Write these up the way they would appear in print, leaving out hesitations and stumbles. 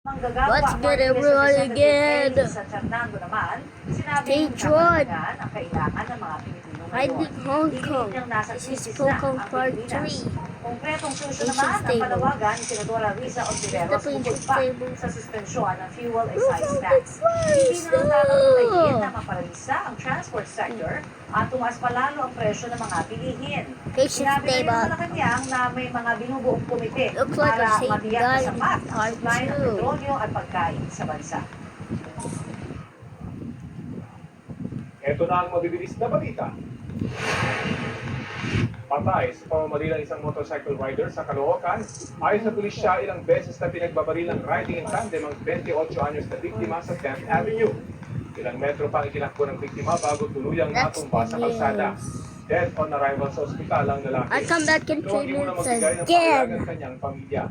What's good, everyone, again? Sa Fernando naman, sinabi Stay ng tuned. kapanatagan ang kailangan ng mga Pilipino Finding ngayon. Hong Kong. Niyang nasa This is krisis na Pokemon ang Part Pilipinas. 3. Konkretong solusyon Asian naman ang stable. panawagan ni Senadora Risa Ontiveros Ito po yung bukod pa stable. sa suspensyon ng fuel Look excise how tax. big flies! Hindi na nakakapagtayin Oh! na maparalisa ang transport sector at tumaas palalo ang presyo ng mga bilihin. Asian Sinabi na rin ng stable. Malacanang na may mga binubuong komite Looks like para a safe matiyak na gun sapat ang Part supply ng 2. petrolyo at pagkain sa bansa. Ito na ang mabibilis na balita. Patay sa pamamaril ng isang motorcycle rider sa Caloocan. Ayon sa pulisya, ilang beses na pinagbabaril ng riding in tandem ang 28 anyos na biktima sa 10th Avenue. Ilang metro pang itinakbo ng biktima bago tuluyang natumba sa kalsada. Dead on arrival sa ospital ang lalaki. I'll come back in 3 Ito ang muna minutes magbigay ng again. pahayag ng kanyang pamilya.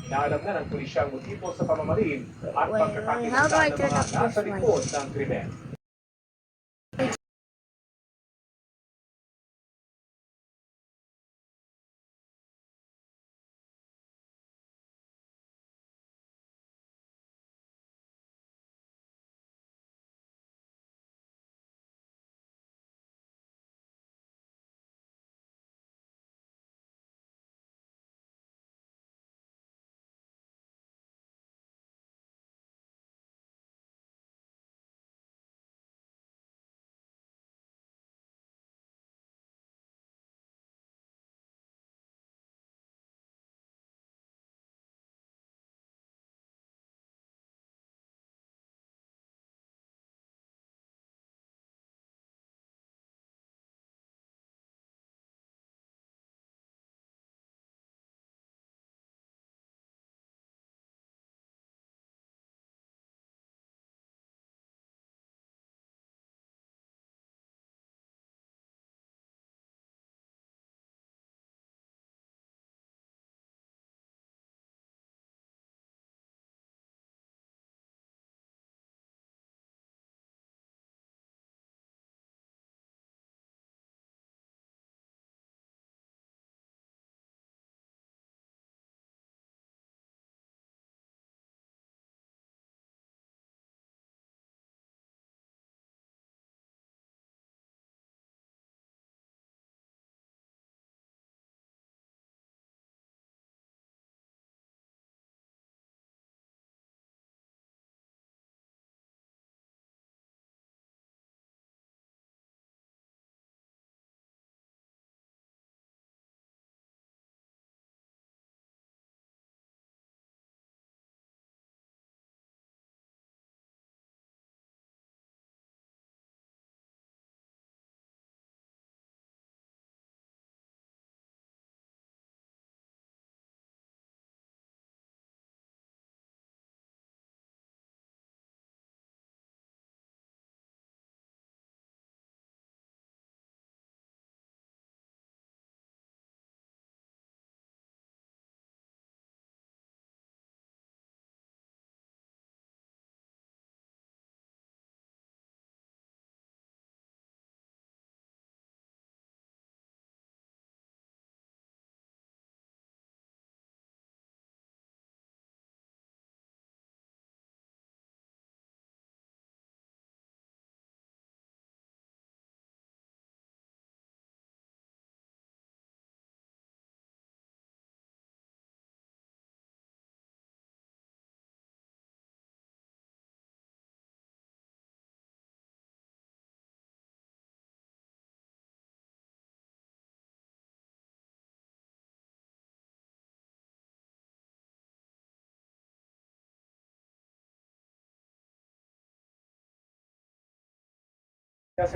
Inaalam na ng pulisya ang motibo sa pamamaril at Wait, pagkakakilanlan how do I ng turn mga off this nasa light? likod ng krimen.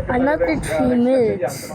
Another 3 minutes.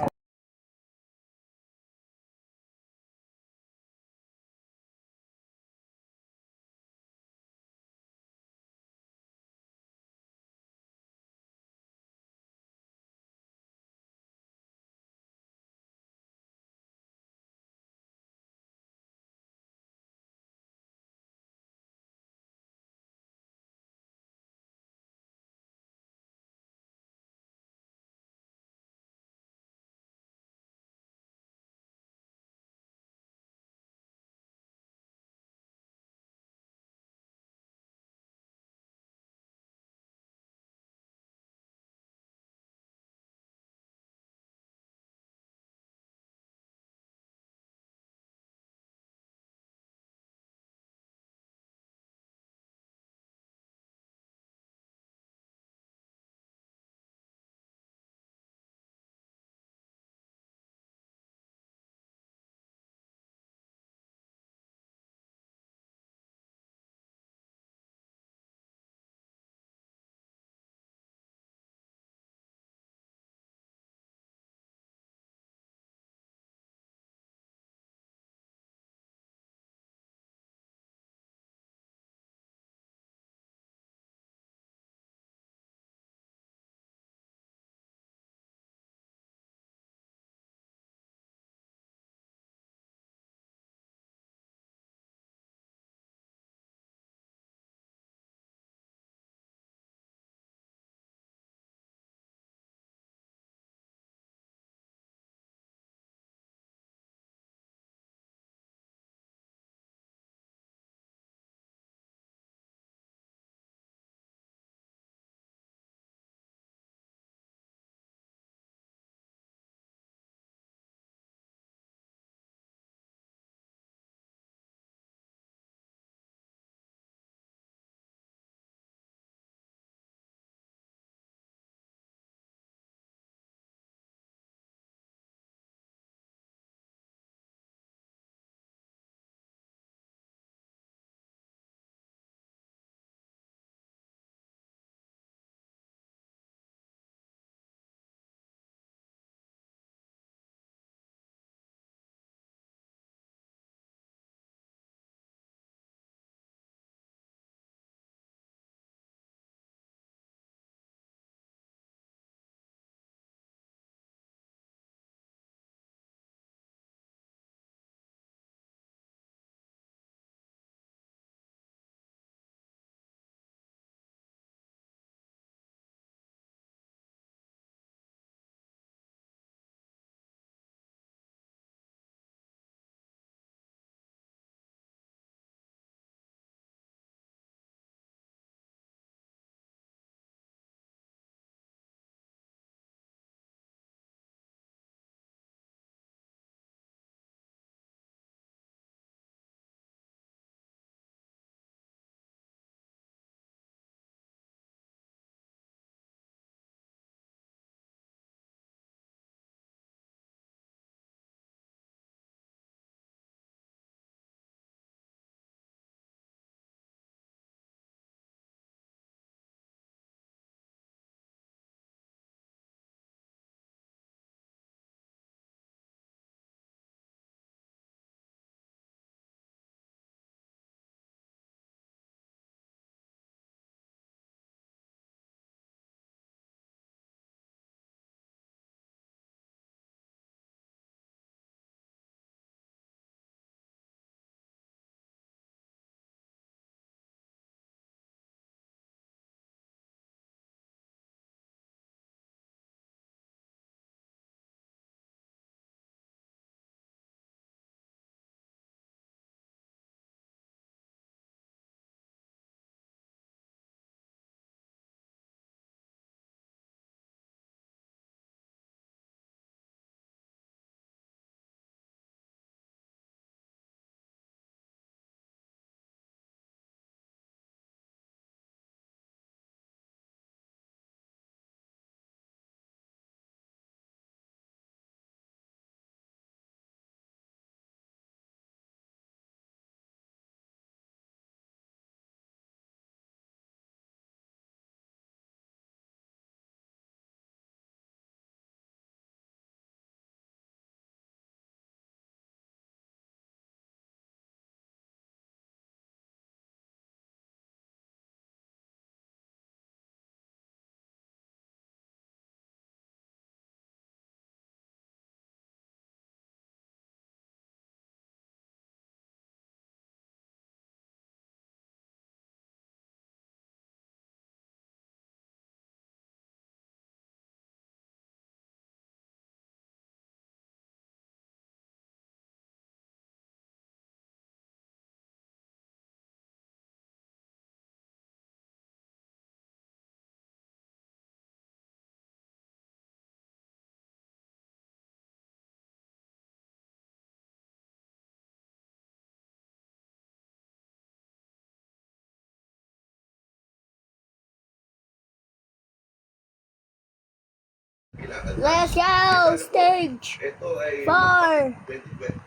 kailangan Let's go! Stage ito ay 4!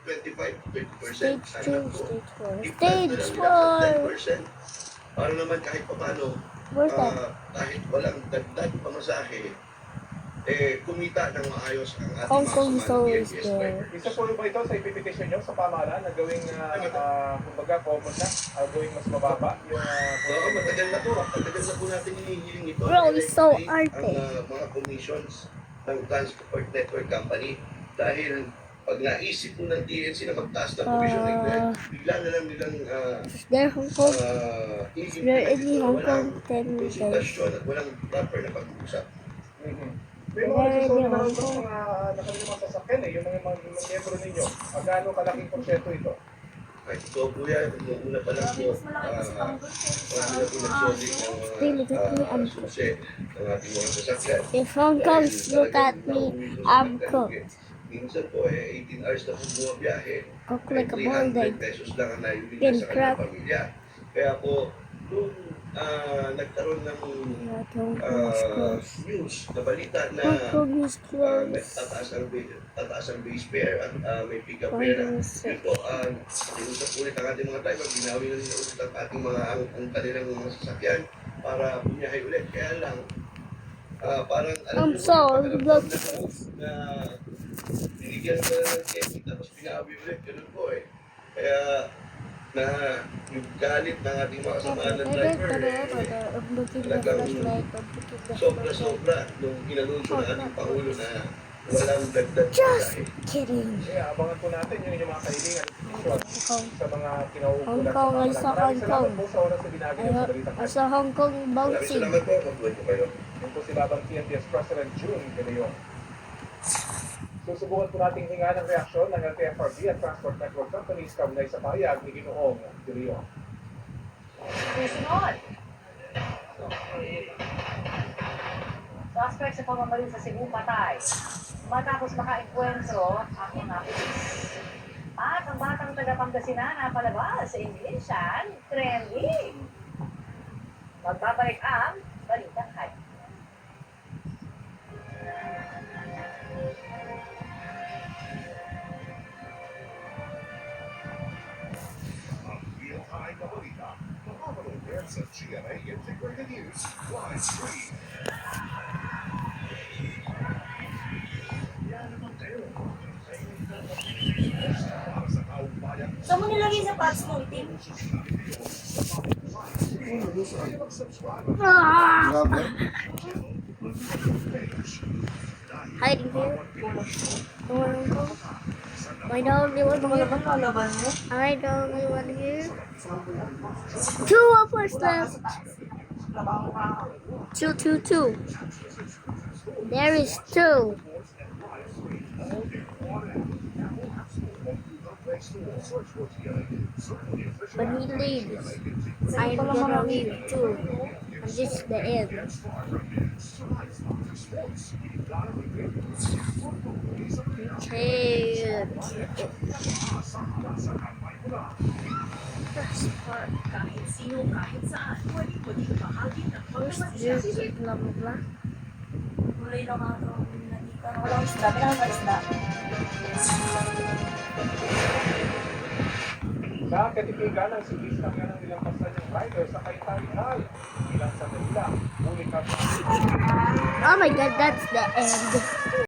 25-20%. Stage 2, stage 4. I-plan Stage na lang 4! nila sa 10%. Para naman kahit paano, Where's that? kahit walang dagdag pamasahe, kumita ng maayos ang ating Hong Kong mga Soul is PNPS there. driver. Isa po ba ito sa ipipetisyon nyo sa pamahalaan na gawing, kumbaga, common na, gawing mas mababa yung... Oo, matagal na po natin hinihiling ito. Bro, na it's so i-eliminate arte. ang mga commissions ng Transport Network Company. Dahil pag naisip po ng TNC na magtaas ng commission rate, bigla na lang nilang There, Hong Kong. There i-implement in ito na Hong walang Kong 10 days. konsultasyon at walang proper na pag-uusap. May mga nagsusunod na rin sa mga nakalilang mga sasakyan yung mga miyembro ninyo. Gaano kalaking porsyento ito? Kahit ito po yan, nung una pa lang po, marami na po nagsolid ng Really, let me mga susi ng ating mga sasakyan. If Hong Kong look at me, I'm cooked. Minsan po, 18 hours na po bumabiyahe. Cooked like a 300 bonded. pesos lang ang naibigay Can sa crap. kanyang pamilya. Kaya po, nung nagkaroon ng Hong Kong is close. news na balita na Hong Kong is may close. tataas ang base fare at may pick-up Hong fare na. Kong is Yun po, tinusap ulit ang ating mga driver, binawi na nila ulit ang ating ang kanilang mga sasakyan para bumiyahe ulit. Kaya lang, parang I'm niyo po, sorry, yung but- na binigyan ka na ng check tapos binawi ulit. Ganun po eh. Kaya na yung galit ng ating mga kasamahan ng driver sobra-sobra nung inanunsyo ng ating Pangulo na walang dagdag Just pamasahe. kidding. Abangan po natin yung mga kahilingan at Hong Kong. sa mga kinauukulan. Hong Kong, I saw Hong Kong. po sa oras na binagi ng balita. I saw Hong Kong Maraming bouncing. salamat po. Mabuhay po kayo. Yun po si Labang TNTS President June De Leon. Susubukan po nating hinga ng reaksyon ng LTFRB at Transport Network Companies kaugnay sa pahayag ni Ginoong De Leon. Susunod. Suspect sa pamamaril sa Cebu patay. Matapos makaenkwentro ang mga pulis. At ang batang taga Pangasinan na palabas sa Indonesian, trending. Magbabalik ang Balitang Hype. Real-time na balita. Mapapanood sa GMA Integrated News live stream. Yan naman kayo. Para sa taong bayan. Saan mo nilagay sa pants mo, itim? Mag-subscribe. Hiding here. Hong Kong. I don't want here. Kalaban mo? I don't want here. 2 of us left. 2. There is 2. But he leaves. I'm gonna leave too. And this is the end. Okay. Kahit sino, kahit saan, pwede bahagi ng Where's this? Blah blah blah. Kulay lang ako. Walang isda, kailangan isda. Sa katipigan ng siklistang yan ang nilampasan ng rider sa Kaitarihan. Ilang sa kanila, huli ka Oh my god, that's the end.